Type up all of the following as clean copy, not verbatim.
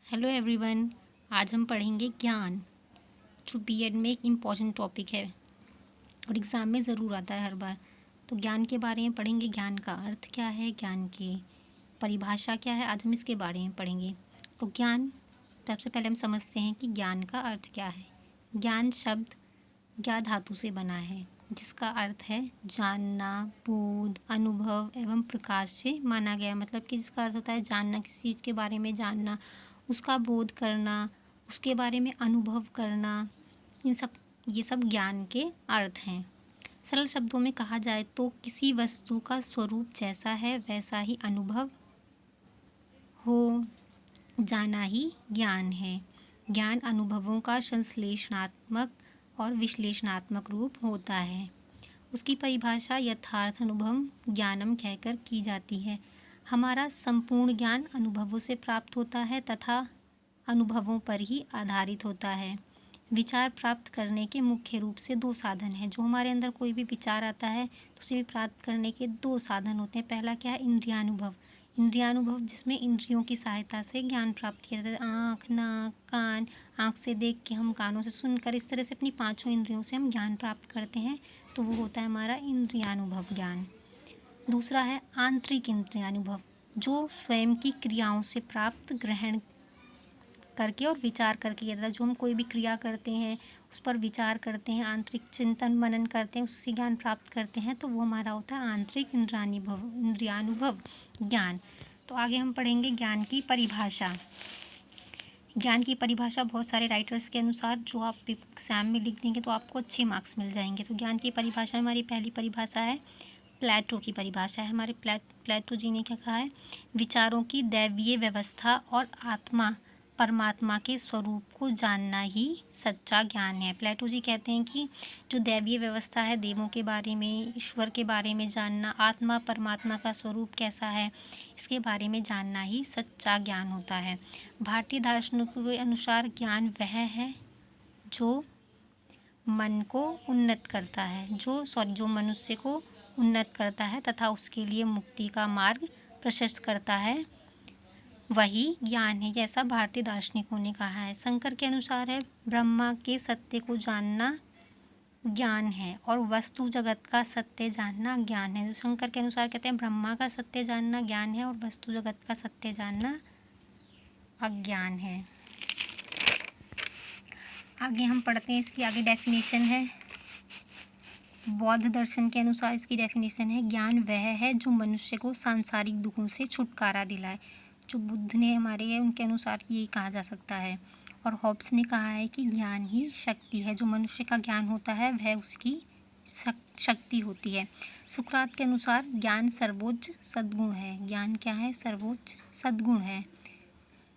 Hello everyone. आज हम पढ़ेंगे ज्ञान, जो बीएड में एक इम्पॉर्टेंट टॉपिक है और एग्ज़ाम में ज़रूर आता है हर बार। तो ज्ञान के बारे में पढ़ेंगे, ज्ञान का अर्थ क्या है, ज्ञान की परिभाषा क्या है, आज हम इसके बारे में पढ़ेंगे। तो ज्ञान, सबसे पहले हम समझते हैं कि ज्ञान का अर्थ क्या है। ज्ञान शब्द ज्ञा धातु से बना है, जिसका अर्थ है जानना, बोध, अनुभव एवं प्रकाश से माना गया। मतलब कि जिसका अर्थ होता है जानना, किसी चीज़ के बारे में जानना, उसका बोध करना, उसके बारे में अनुभव करना, ये सब ज्ञान के अर्थ हैं। सरल शब्दों में कहा जाए तो किसी वस्तु का स्वरूप जैसा है वैसा ही अनुभव हो जाना ही ज्ञान है। ज्ञान अनुभवों का संश्लेषणात्मक और विश्लेषणात्मक रूप होता है। उसकी परिभाषा यथार्थ अनुभव ज्ञानम कहकर की जाती है। हमारा संपूर्ण ज्ञान अनुभवों से प्राप्त होता है तथा अनुभवों पर ही आधारित होता है। विचार प्राप्त करने के मुख्य रूप से दो साधन हैं। जो हमारे अंदर कोई भी विचार आता है तो उसे भी प्राप्त करने के दो साधन होते हैं। पहला क्या है? इंद्रियानुभव। इंद्रियानुभव जिसमें इंद्रियों की सहायता से ज्ञान प्राप्त किया जाता है। आँख, नाक, कान, आँख से देख के, हम कानों से सुनकर, इस तरह से अपनी पांचों इंद्रियों से हम ज्ञान प्राप्त करते हैं, तो वो होता है हमारा इंद्रियानुभव ज्ञान। दूसरा है आंतरिक इंद्रियानुभव, जो स्वयं की क्रियाओं से प्राप्त, ग्रहण करके और विचार करके किया जाता है। जो हम कोई भी क्रिया करते हैं, उस पर विचार करते हैं, आंतरिक चिंतन मनन करते हैं, उससे ज्ञान प्राप्त करते हैं, तो वो हमारा होता है आंतरिक इंद्रियानुभव ज्ञान। तो आगे हम पढ़ेंगे ज्ञान की परिभाषा। ज्ञान की परिभाषा बहुत सारे राइटर्स के अनुसार, जो आप एग्जाम में लिख देंगे तो आपको अच्छे मार्क्स मिल जाएंगे। तो ज्ञान की परिभाषा, हमारी पहली परिभाषा है प्लेटो की परिभाषा है। हमारे प्लेटो जी ने क्या कहा है? विचारों की दैवीय व्यवस्था और आत्मा परमात्मा के स्वरूप को जानना ही सच्चा ज्ञान है। प्लेटो जी कहते हैं कि जो दैवीय व्यवस्था है, देवों के बारे में, ईश्वर के बारे में जानना, आत्मा परमात्मा का स्वरूप कैसा है, इसके बारे में जानना ही सच्चा ज्ञान होता है। भारतीय दार्शनिकों के अनुसार ज्ञान वह है जो मन को उन्नत करता है, जो मनुष्य को उन्नत करता है तथा उसके लिए मुक्ति का मार्ग प्रशस्त करता है, वही ज्ञान है। जैसा भारतीय दार्शनिकों ने कहा है। शंकर के अनुसार है ब्रह्मा के सत्य को जानना ज्ञान है और वस्तु जगत का सत्य जानना ज्ञान है। जो शंकर के अनुसार कहते हैं ब्रह्मा का सत्य जानना ज्ञान है और वस्तु जगत का सत्य जानना अज्ञान है। आगे हम पढ़ते हैं, इसकी आगे डेफिनेशन है। बौद्ध दर्शन के अनुसार इसकी डेफिनेशन है ज्ञान वह है जो मनुष्य को सांसारिक दुखों से छुटकारा दिलाए। जो बुद्ध ने हमारे है, उनके अनुसार ये कहा जा सकता है। और हॉब्स ने कहा है कि ज्ञान ही शक्ति है। जो मनुष्य का ज्ञान होता है वह उसकी शक्ति होती है। सुकरात के अनुसार ज्ञान सर्वोच्च सद्गुण है। ज्ञान क्या है? सर्वोच्च सद्गुण है।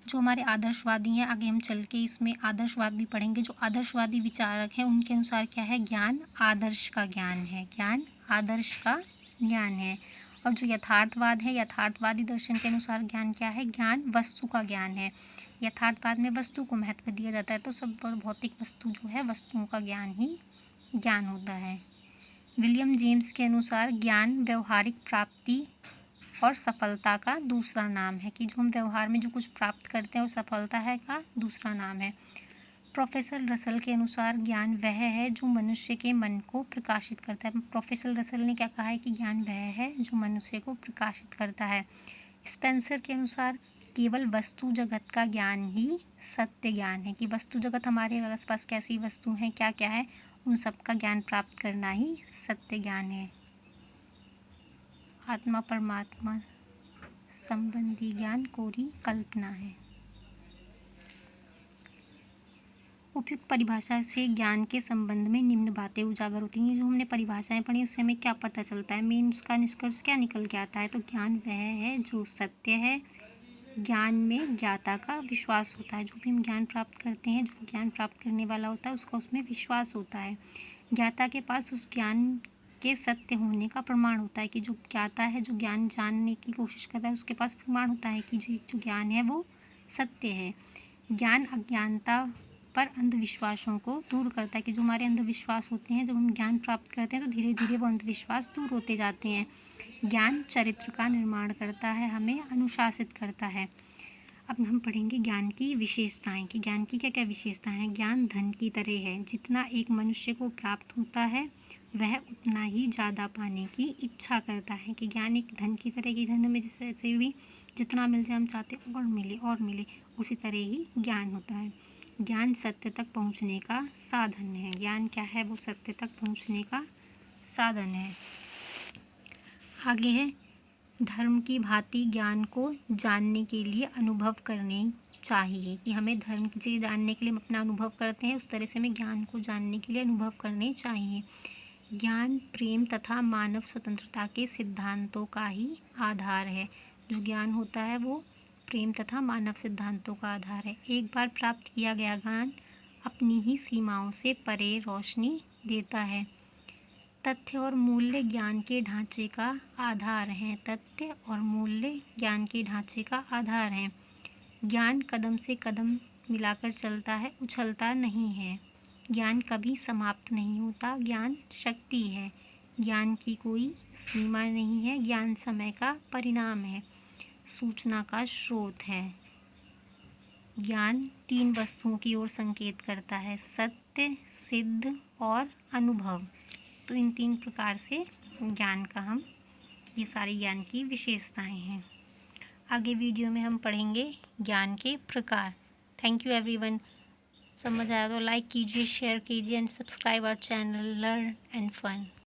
जो हमारे आदर्शवादी हैं, आगे हम चल के इसमें आदर्शवाद भी पढ़ेंगे। जो आदर्शवादी विचारक हैं, उनके अनुसार क्या है? ज्ञान आदर्श का ज्ञान है। ज्ञान आदर्श का ज्ञान है। और जो यथार्थवाद है, यथार्थवादी दर्शन के अनुसार ज्ञान क्या है? ज्ञान वस्तु का ज्ञान है। यथार्थवाद में वस्तु को महत्व दिया जाता है, तो सब भौतिक वस्तु जो है, वस्तुओं का ज्ञान ही ज्ञान होता है। विलियम जेम्स के अनुसार ज्ञान व्यवहारिक प्राप्ति और सफलता का दूसरा नाम है। कि जो हम व्यवहार में जो कुछ प्राप्त करते हैं और सफलता है का दूसरा नाम है। प्रोफेसर रसल के अनुसार ज्ञान वह है जो मनुष्य के मन को प्रकाशित करता है। प्रोफेसर रसल ने क्या कहा है? कि ज्ञान वह है जो मनुष्य को प्रकाशित करता है। स्पेंसर के अनुसार केवल वस्तु जगत का ज्ञान ही सत्य ज्ञान है। कि वस्तु जगत, हमारे आसपास कैसी वस्तु हैं, क्या क्या है, उन सब का ज्ञान प्राप्त करना ही सत्य ज्ञान है। आत्मा परमात्मा संबंधी ज्ञान कोरी कल्पना है। उपयुक्त परिभाषा से ज्ञान के संबंध में निम्न बातें उजागर होती हैं। जो हमने परिभाषाएं पढ़ी उससे हमें क्या पता चलता है? मेन उसका निष्कर्ष क्या निकल के आता है? तो ज्ञान वह है जो सत्य है। ज्ञान में ज्ञाता का विश्वास होता है। जो भी हम ज्ञान प्राप्त करते हैं, जो ज्ञान प्राप्त करने वाला होता है उसका उसमें विश्वास होता है। ज्ञाता के पास उस ज्ञान के सत्य होने का प्रमाण होता है। कि जो ज्ञाता है, जो ज्ञान जानने की कोशिश कर रहा है, उसके पास प्रमाण होता है कि जो ज्ञान है वो सत्य है। ज्ञान अज्ञानता पर अंधविश्वासों को दूर करता है। कि जो हमारे अंधविश्वास होते हैं, जब हम ज्ञान प्राप्त करते हैं तो धीरे धीरे वो अंधविश्वास दूर होते जाते हैं। ज्ञान चरित्र का निर्माण करता है, हमें अनुशासित करता है। अब हम पढ़ेंगे ज्ञान की विशेषताएं कि ज्ञान की क्या क्या विशेषताएं हैं। ज्ञान धन की तरह है, जितना एक मनुष्य को प्राप्त होता है वह उतना ही ज़्यादा पाने की इच्छा करता है। कि ज्ञान एक धन की तरह की, धन में जैसे भी जितना मिल जाए हम चाहते हैं और मिले, उसी तरह ही ज्ञान होता है। ज्ञान सत्य तक पहुँचने का साधन है। ज्ञान क्या है? वो सत्य तक पहुँचने का साधन है। आगे है, धर्म की भांति ज्ञान को जानने के लिए अनुभव करने चाहिए। कि हमें धर्म की चीज़ जानने के लिए हम अपना अनुभव करते हैं, उस तरह से हमें ज्ञान को जानने के लिए अनुभव करने चाहिए। ज्ञान प्रेम तथा मानव स्वतंत्रता के सिद्धांतों का ही आधार है। जो ज्ञान होता है वो प्रेम तथा मानव सिद्धांतों का आधार है। एक बार प्राप्त किया गया ज्ञान अपनी ही सीमाओं से परे रोशनी देता है। तथ्य और मूल्य ज्ञान के ढांचे का आधार हैं। तथ्य और मूल्य ज्ञान के ढांचे का आधार हैं। ज्ञान कदम से कदम मिलाकर चलता है, उछलता नहीं है। ज्ञान कभी समाप्त नहीं होता। ज्ञान शक्ति है। ज्ञान की कोई सीमा नहीं है। ज्ञान समय का परिणाम है, सूचना का स्रोत है। ज्ञान 3 वस्तुओं की ओर संकेत करता है, सत्य, सिद्ध और अनुभव। तो इन 3 प्रकार से ज्ञान का ये सारी ज्ञान की विशेषताएं हैं। आगे वीडियो में हम पढ़ेंगे ज्ञान के प्रकार। Thank you everyone. समझ आया तो लाइक कीजिए, शेयर कीजिए and subscribe our channel learn and fun.